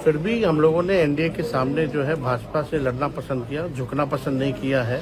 फिर भी हम लोगों ने एनडीए के सामने जो है भाजपा से लड़ना पसंद किया, झुकना पसंद नहीं किया है।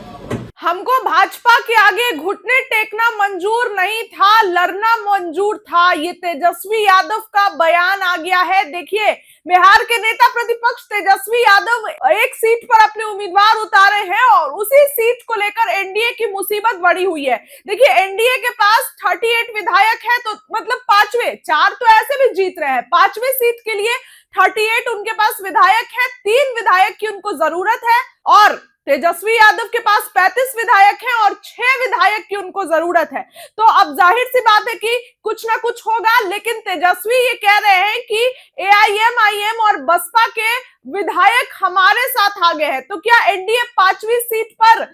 हमको भाजपा के आगे घुटने टेकना मंजूर नहीं था, लड़ना मंजूर था। ये तेजस्वी यादव का बयान आ गया है। देखिए, बिहार के नेता प्रतिपक्ष तेजस्वी यादव एक सीट पर अपने उम्मीदवार उतारे हैं और उसी सीट को लेकर एनडीए की मुसीबत बढ़ी हुई है। देखिए, एनडीए के पास 38 विधायक है, तो मतलब पांचवे, 4 तो ऐसे भी जीत रहे हैं, पांचवे सीट के लिए 38 उनके पास विधायक है। 3 विधायक की उनको जरूरत है और तेजस्वी यादव के पास 35 विधायक हैं और 6 विधायक की उनको जरूरत है। तो अब जाहिर सी बात है कि कुछ ना कुछ होगा, लेकिन तेजस्वी ये कह रहे हैं कि एआईएमआईएम और बसपा के विधायक हमारे साथ आ गए हैं। तो क्या एनडीए 5वीं सीट पर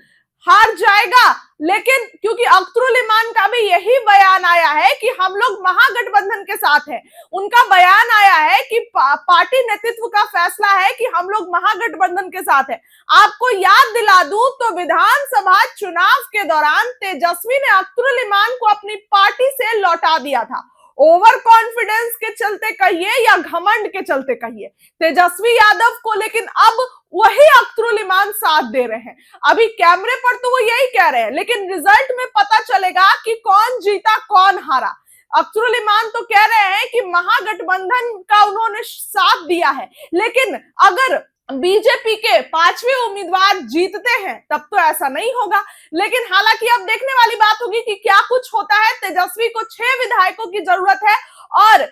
हार जाएगा? लेकिन क्योंकि अख्तरुल इमान का भी यही बयान आया है कि हम लोग महागठबंधन के साथ हैं, उनका बयान आया है कि पार्टी नेतृत्व का फैसला है कि हम लोग महागठबंधन के साथ हैं। आपको याद दिला दूं तो विधानसभा चुनाव के दौरान तेजस्वी ने अख्तरुल इमान को अपनी पार्टी से लौटा दिया था। ओवर कॉन्फिडेंस के चलते कहिए या घमंड के चलते कहिए, तेजस्वी यादव को लेकिन अब वही अख्तरुल इमान साथ दे रहे हैं। अभी कैमरे पर तो वो यही कह रहे हैं, लेकिन रिजल्ट में पता चलेगा कि कौन जीता कौन हारा। अख्तरुल इमान तो कह रहे हैं कि महागठबंधन का उन्होंने साथ दिया है, लेकिन अगर बीजेपी के 5वें उम्मीदवार जीतते हैं तब तो ऐसा नहीं होगा। लेकिन हालांकि अब देखने वाली बात होगी कि क्या कुछ होता है। तेजस्वी को 6 विधायकों की जरूरत है और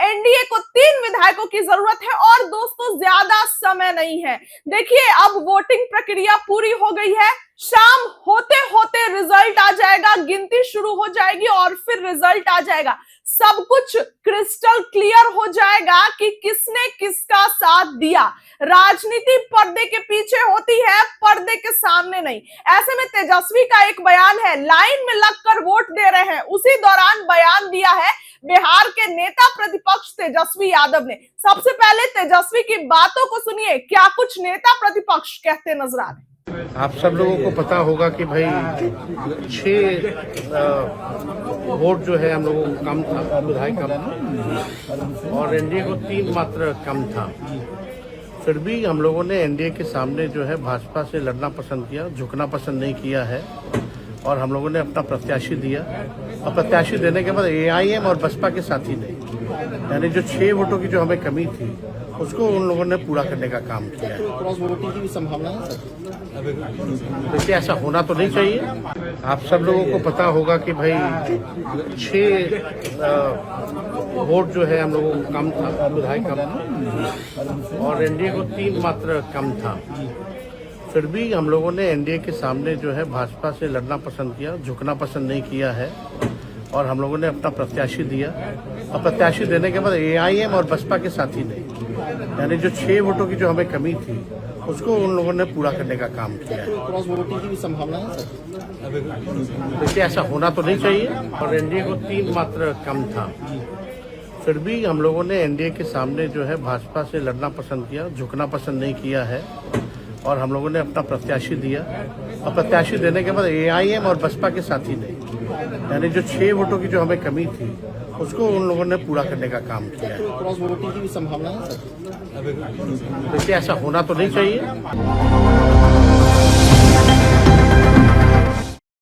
एनडीए को 3 विधायकों की जरूरत है और दोस्तों ज्यादा समय नहीं है। देखिए, अब वोटिंग प्रक्रिया पूरी हो गई है, शाम होते होते रिजल्ट आ जाएगा, गिनती शुरू हो जाएगी और फिर रिजल्ट आ जाएगा। सब कुछ क्रिस्टल क्लियर हो जाएगा कि किसने किसका साथ दिया। राजनीति पर्दे के पीछे होती है, पर्दे के सामने नहीं। ऐसे में तेजस्वी का एक बयान है, लाइन में लगकर वोट दे रहे हैं, उसी दौरान बयान दिया है बिहार के नेता प्रतिपक्ष तेजस्वी यादव ने। सबसे पहले तेजस्वी की बातों को सुनिए, क्या कुछ नेता प्रतिपक्ष कहते नजर आ रहे। आप सब लोगों को पता होगा कि भाई 6 वोट जो है हम लोगों को कम था, विधायक कम था और एनडीए को 3 मात्र कम था। फिर भी हम लोगों ने एनडीए के सामने जो है भाजपा से लड़ना पसंद किया, झुकना पसंद नहीं किया है और हम लोगों ने अपना प्रत्याशी दिया और प्रत्याशी देने के बाद एआईएम और बसपा के साथी नहीं, यानी जो 6 वोटों की जो हमें कमी थी उसको उन लोगों ने पूरा करने का काम किया है। क्रॉस वोटिंग की भी संभावना है सर? देखिए, ऐसा होना तो नहीं चाहिए। आप सब लोगों को पता होगा कि भाई 6 वोट जो है हम लोगों को कम था, विधायक कम था और एनडीए को 3 मात्र कम था। फिर भी हम लोगों ने एनडीए के सामने जो है भाजपा से लड़ना पसंद किया, झुकना पसंद नहीं किया है और हम लोगों ने अपना प्रत्याशी दिया और प्रत्याशी देने के बाद एआईएम और बसपा के साथी नहीं, यानी जो 6 वोटों की जो हमें कमी थी उसको उन लोगों ने पूरा करने का काम किया है। क्रॉस वोटिंग की भी संभावना है सर? देखिए, ऐसा होना तो नहीं चाहिए और एनडीए को 3 मात्र कम था। फिर भी हम लोगों ने एनडीए के सामने जो है भाजपा से लड़ना पसंद किया, झुकना पसंद नहीं किया है और हम लोगों ने अपना प्रत्याशी दिया और प्रत्याशी देने के बाद एआईएम और बसपा के साथी नहीं, यानी जो 6 वोटों की जो हमें कमी थी उसको उन लोगों ने पूरा करने का काम किया है। क्रॉस वोटिंग की भी संभावना है सर? देखिए, ऐसा होना तो नहीं चाहिए।